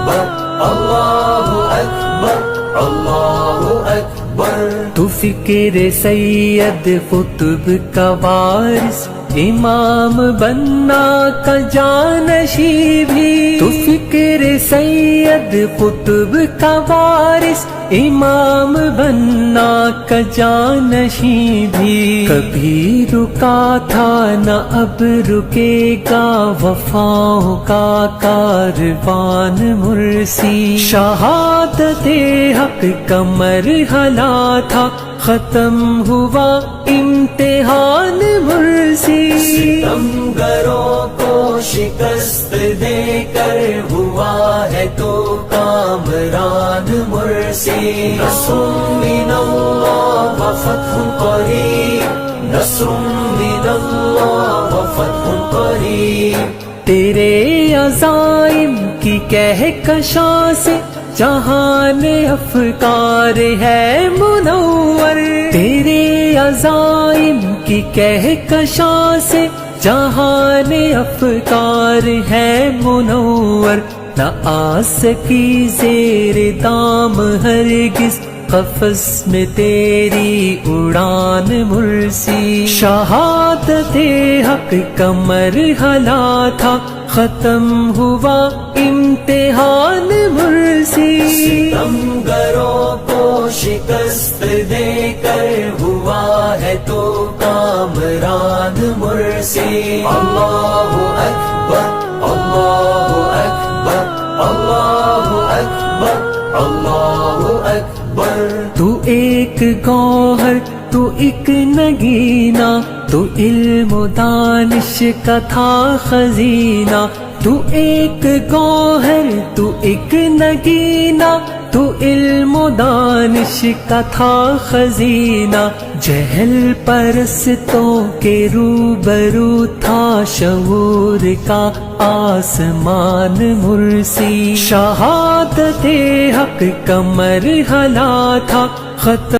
اکبر اللہ اکبر اللہ اکبر۔ تو فکر سید قطب کا وارث، امام بننا کا جانشیں بھی، تو فکر سید قطب کا وارث، امام بننا کا جانشیں بھی۔ کبھی رکا تھا نہ اب رکے گا، وفاؤں کا کاروان مرسی۔ شہادت حق کا مرحلہ تھا، ختم ہوا امتحان مرسی۔ ستمگروں کو شکست دے کر ہوا ہے تو کامران مرسی۔ نصر من اللہ و فتح قریب، نصر من اللہ و فتح قریب۔ تیرے عزائم کی کہکشاں سے جہان افکار ہے منور، تیرے عزائم کی کہکشاں سے جہان افکار ہے منور۔ نہ آ سکی زیر دام ہرگز قفس میں تیری اڑان مرسی۔ شہادت حق کا مرحلہ تھا، ختم ہوا امتحان مرسی۔ ستمگروں کو شکست دے کر ہوا ہے تو کامران مرسی۔ اللہ اکبر اللہ اکبر اللہ اکبر اللہ اکبر۔ تو ایک گوہر، تو ایک نگینہ، تو علم و دانش کا تھا خزینہ۔ تو ایک گوہر، تو ایک نگینہ، تو علم و دانش کا تھا خزینہ۔ جہل پرستوں کے روبرو تھا شعور کا آسمان مرسی۔ شہادت حق کا مرحلہ تھا، ختم